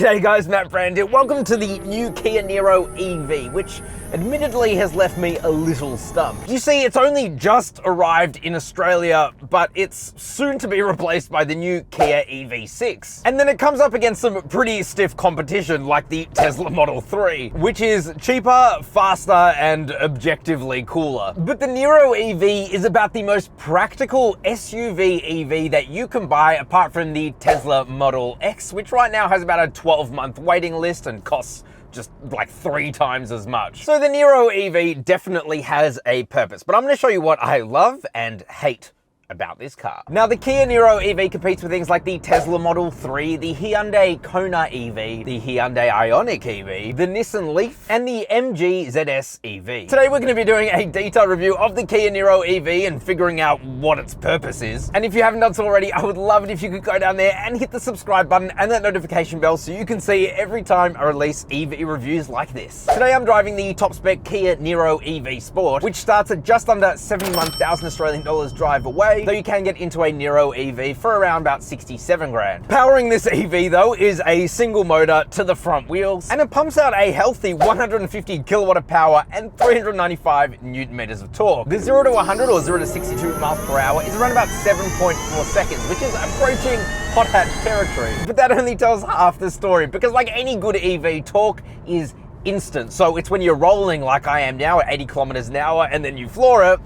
G'day guys, Matt Brand here. Welcome to the new Kia Niro EV, which admittedly has left me a little stumped. You see, it's only just arrived in Australia, but it's soon to be replaced by the new Kia EV6. And then it comes up against some pretty stiff competition like the Tesla Model 3, which is cheaper, faster, and objectively cooler. But the Niro EV is about the most practical SUV EV that you can buy apart from the Tesla Model X, which right now has about a 12-month waiting list and costs just like 3 times as much. So the Niro EV definitely has a purpose, but I'm going to show you what I love and hate about this car. Now, the Kia Niro EV competes with things like the Tesla Model 3, the Hyundai Kona EV, the Hyundai Ioniq EV, the Nissan Leaf, and the MG ZS EV. Today, we're going to be doing a detailed review of the Kia Niro EV and figuring out what its purpose is. And if you haven't done so already, I would love it if you could go down there and hit the subscribe button and that notification bell so you can see every time I release EV reviews like this. Today, I'm driving the top spec Kia Niro EV Sport, which starts at just under 71,000 Australian dollars drive away, though you can get into a Niro EV for around about 67 grand. Powering this EV though is a single motor to the front wheels, and it pumps out a healthy 150 kilowatt of power and 395 newton meters of torque. The 0 to 100 or 0 to 62 miles per hour is around about 7.4 seconds, which is approaching hot hatch territory. But that only tells half the story, because like any good EV, torque is instant. So it's when you're rolling like I am now at 80 kilometers an hour and then you floor it,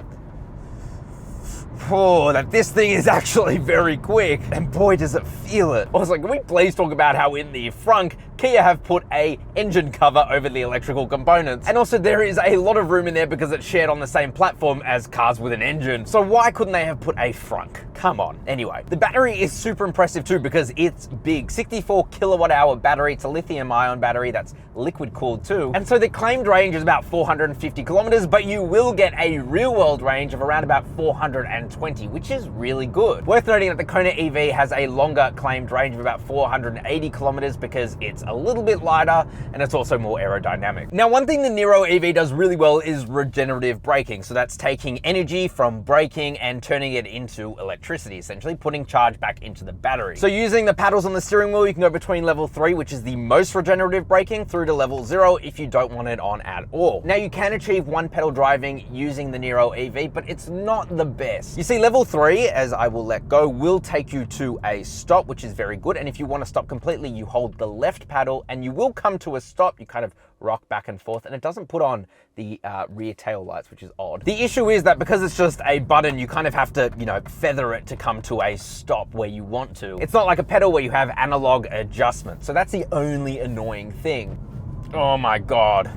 that this thing is actually very quick, and boy does it feel it. Also, can we please talk about how in the front, Kia have put a engine cover over the electrical components, and also there is a lot of room in there because it's shared on the same platform as cars with an engine. So why couldn't they have put a frunk? Come on. Anyway, the battery is super impressive too because it's big. 64 kilowatt hour battery. It's a lithium ion battery that's liquid cooled too. And so the claimed range is about 450 kilometers, but you will get a real world range of around about 420, which is really good. Worth noting that the Kona EV has a longer claimed range of about 480 kilometers because it's a little bit lighter and it's also more aerodynamic. Now, one thing the Niro EV does really well is regenerative braking. So that's taking energy from braking and turning it into electricity, essentially putting charge back into the battery. So using the paddles on the steering wheel, you can go between level 3, which is the most regenerative braking, through to level 0 if you don't want it on at all. Now, you can achieve one pedal driving using the Niro EV, but it's not the best. You see, level 3, as I will let go, will take you to a stop, which is very good. And if you want to stop completely, you hold the left paddle and you will come to a stop. You kind of rock back and forth, and it doesn't put on the rear tail lights, which is odd. The issue is that because it's just a button, you kind of have to, feather it to come to a stop where you want to. It's not like a pedal where you have analog adjustment. So that's the only annoying thing. Oh my God.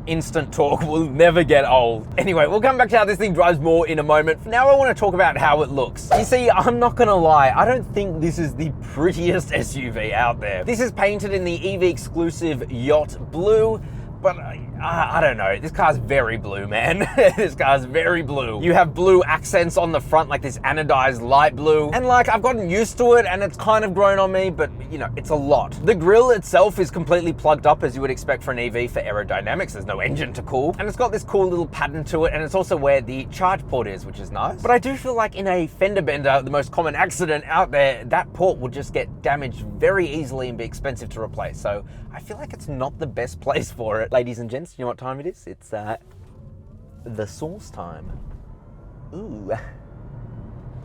Instant torque will never get old. Anyway, we'll come back to how this thing drives more in a moment. For now, I want to talk about how it looks. You see, I'm not gonna lie, I don't think this is the prettiest SUV out there. This is painted in the EV exclusive Yacht Blue, but I don't know. This car's very blue, man. This car's very blue. You have blue accents on the front, like this anodized light blue. And like, I've gotten used to it and it's kind of grown on me, but it's a lot. The grille itself is completely plugged up as you would expect for an EV for aerodynamics. There's no engine to cool. And it's got this cool little pattern to it, and it's also where the charge port is, which is nice. But I do feel like in a fender bender, the most common accident out there, that port will just get damaged very easily and be expensive to replace. So I feel like it's not the best place for it. Ladies and gents, you know what time it is? It's the sauce time. Ooh.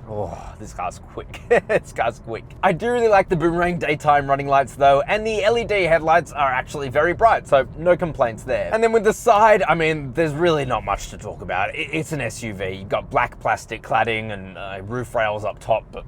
Oh, this car's quick. This car's quick. I do really like the Boomerang daytime running lights though, and the LED headlights are actually very bright, so no complaints there. And then with the side, I mean, there's really not much to talk about. It's an SUV. You've got black plastic cladding and roof rails up top, but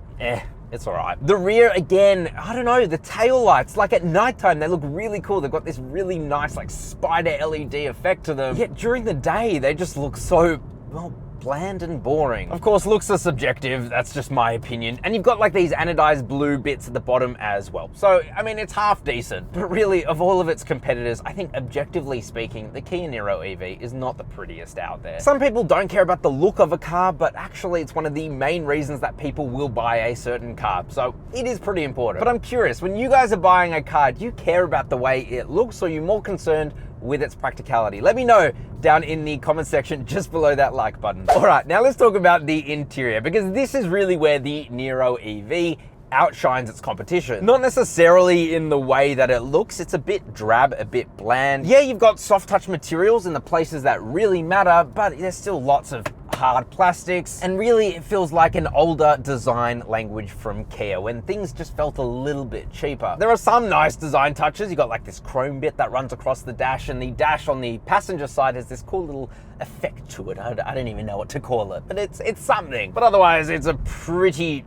it's all right. The rear, again, I don't know, the tail lights, like at nighttime, they look really cool. They've got this really nice, like, spider LED effect to them. Yet during the day, they just look so, well, bland and boring. Of course, looks are subjective. That's just my opinion. And you've got like these anodized blue bits at the bottom as well. So, I mean, it's half decent. But really, of all of its competitors, I think objectively speaking, the Kia Niro EV is not the prettiest out there. Some people don't care about the look of a car, but actually it's one of the main reasons that people will buy a certain car. So it is pretty important. But I'm curious, when you guys are buying a car, do you care about the way it looks, or are you more concerned with its practicality? Let me know down in the comment section just below that like button. All right, now let's talk about the interior, because this is really where the Niro EV outshines its competition. Not necessarily in the way that it looks, it's a bit drab, a bit bland. Yeah, you've got soft touch materials in the places that really matter, but there's still lots of hard plastics, and really it feels like an older design language from Kia when things just felt a little bit cheaper. There are some nice design touches. You got like this chrome bit that runs across the dash, and the dash on the passenger side has this cool little effect to it. I don't even know what to call it, but it's something. But otherwise it's a pretty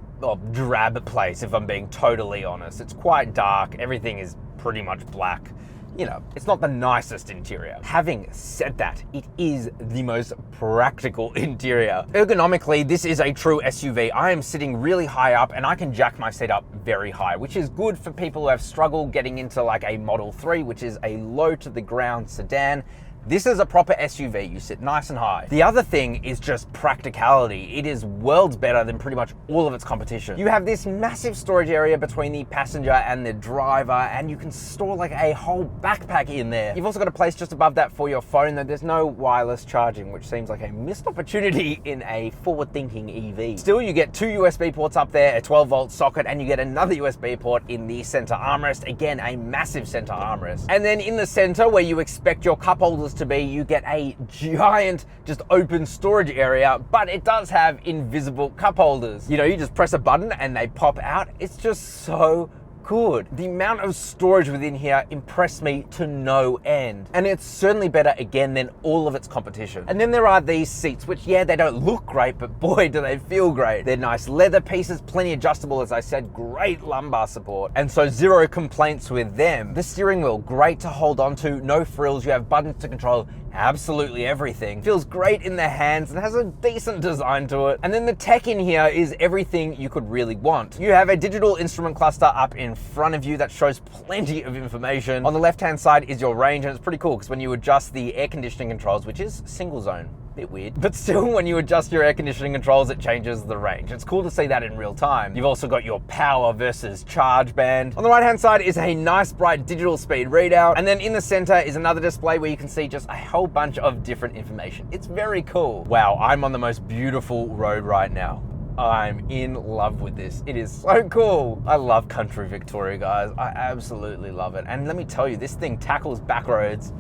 drab place, if I'm being totally honest. It's quite dark, everything is pretty much black. You know, it's not the nicest interior. Having said that, it is the most practical interior. Ergonomically, this is a true SUV. I am sitting really high up and I can jack my seat up very high, which is good for people who have struggled getting into like a Model 3, which is a low to the ground sedan. This is a proper SUV, you sit nice and high. The other thing is just practicality. It is worlds better than pretty much all of its competition. You have this massive storage area between the passenger and the driver, and you can store like a whole backpack in there. You've also got a place just above that for your phone, though there's no wireless charging, which seems like a missed opportunity in a forward-thinking EV. Still, you get 2 USB ports up there, a 12-volt socket, and you get another USB port in the center armrest. Again, a massive center armrest. And then in the center, where you expect your cup holders to be, you get a giant just open storage area, but it does have invisible cup holders. You know, you just press a button and they pop out. It's just so good. The amount of storage within here impressed me to no end. And it's certainly better again than all of its competition. And then there are these seats, which yeah, they don't look great, but boy, do they feel great. They're nice leather pieces, plenty adjustable, as I said, great lumbar support. And so zero complaints with them. The steering wheel, great to hold on to, no frills. You have buttons to control absolutely everything. Feels great in the hands and has a decent design to it. And then the tech in here is everything you could really want. You have a digital instrument cluster up in front of you that shows plenty of information. On the left-hand side is your range, and it's pretty cool because when you adjust the air conditioning controls, which is single zone, bit weird, but still when you adjust your air conditioning controls, it changes the range. It's cool to see that in real time. You've also got your power versus charge band. On the right hand side is a nice bright digital speed readout, and then in the center is another display where you can see just a whole bunch of different information. It's very cool. Wow, I'm on the most beautiful road right now. I'm in love with this. It is so cool. I love country Victoria, guys. I absolutely love it. And let me tell you, this thing tackles back roads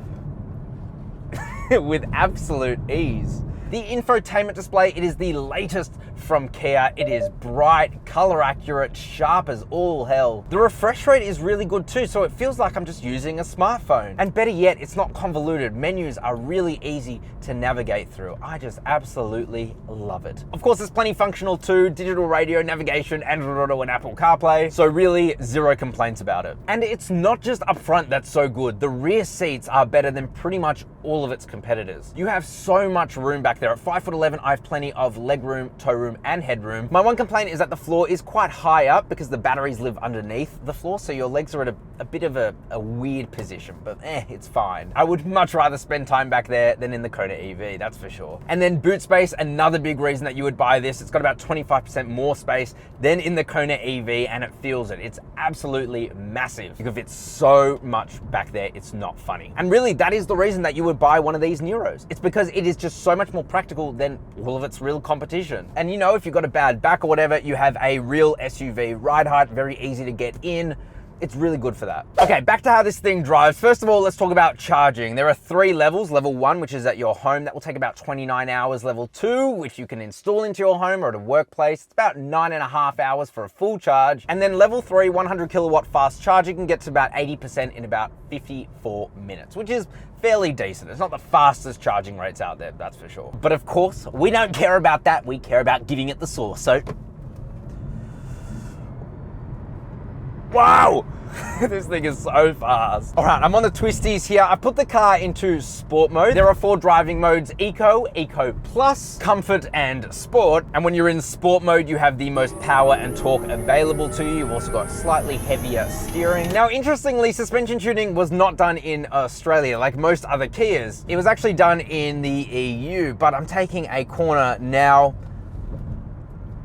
with absolute ease. The infotainment display, it is the latest from Kia. It is bright, color accurate, sharp as all hell. The refresh rate is really good too, so it feels like I'm just using a smartphone. And better yet, it's not convoluted. Menus are really easy to navigate through. I just absolutely love it. Of course, it's plenty functional too. Digital radio, navigation, Android Auto and Apple CarPlay. So really zero complaints about it. And it's not just up front that's so good. The rear seats are better than pretty much all of its competitors. You have so much room back there. At 5'11", I have plenty of leg room, toe room, and headroom. My one complaint is that the floor is quite high up because the batteries live underneath the floor, so your legs are at a bit of a weird position, but it's fine. I would much rather spend time back there than in the Kona EV, that's for sure. And then boot space, another big reason that you would buy this. It's got about 25% more space than in the Kona EV, and it feels it. It's absolutely massive. You can fit so much back there, it's not funny. And really, that is the reason that you would buy one of these Niros. It's because it is just so much more practical than all of its real competition. And you know, if you've got a bad back or whatever, you have a real SUV ride height, very easy to get in. It's really good for that. Okay, back to how this thing drives. First of all, let's talk about charging. There are 3 levels. Level 1, which is at your home. That will take about 29 hours. Level 2, which you can install into your home or at a workplace. It's about 9.5 hours for a full charge. And then level 3, 100 kilowatt fast charging can get to about 80% in about 54 minutes, which is fairly decent. It's not the fastest charging rates out there, that's for sure. But of course, we don't care about that. We care about giving it the sauce. So, wow, this thing is so fast. All right, I'm on the twisties here. I put the car into sport mode. There are 4 driving modes: Eco, Eco Plus, Comfort, and Sport. And when you're in sport mode, you have the most power and torque available to you. You've also got slightly heavier steering. Now, interestingly, suspension tuning was not done in Australia like most other Kias. It was actually done in the EU, but I'm taking a corner now.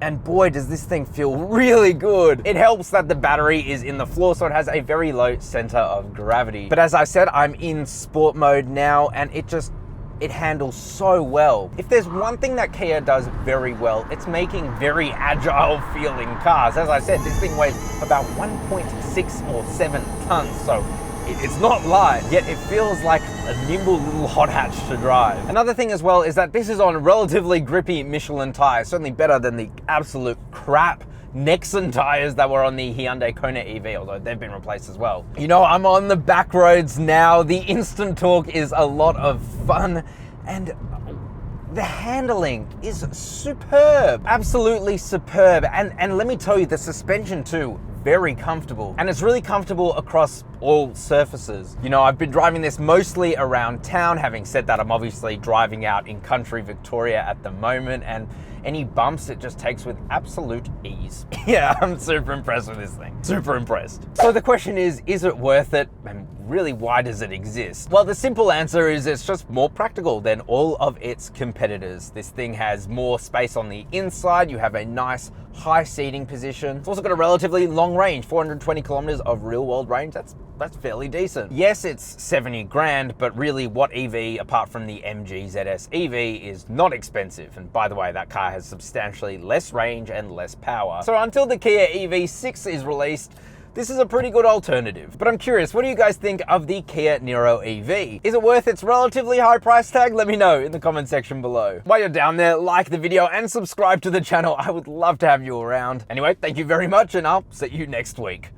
And boy, does this thing feel really good. It helps that the battery is in the floor, so it has a very low center of gravity. But as I said, I'm in sport mode now, and it it handles so well. If there's one thing that Kia does very well, it's making very agile feeling cars. As I said, this thing weighs about 1.6 or 7 tons, so it's not light, yet it feels like a nimble little hot hatch to drive. Another thing as well is that this is on relatively grippy Michelin tires, certainly better than the absolute crap Nexon tires that were on the Hyundai Kona EV, although they've been replaced as well. You know, I'm on the back roads now. The instant torque is a lot of fun, and the handling is superb, absolutely superb. And let me tell you, the suspension too, very comfortable. And it's really comfortable across all surfaces. You know, I've been driving this mostly around town. Having said that, I'm obviously driving out in country Victoria at the moment, and any bumps it just takes with absolute ease. Yeah, I'm super impressed with this thing. Super impressed. So the question is it worth it? And really, why does it exist? Well, the simple answer is it's just more practical than all of its competitors. This thing has more space on the inside. You have a nice high seating position. It's also got a relatively long range, 420 kilometers of real world range. That's fairly decent. Yes, it's 70 grand, but really what EV, apart from the MG ZS EV, is not expensive. And by the way, that car has substantially less range and less power. So until the Kia EV6 is released, this is a pretty good alternative. But I'm curious, what do you guys think of the Kia Niro EV? Is it worth its relatively high price tag? Let me know in the comment section below. While you're down there, like the video and subscribe to the channel. I would love to have you around. Anyway, thank you very much, and I'll see you next week.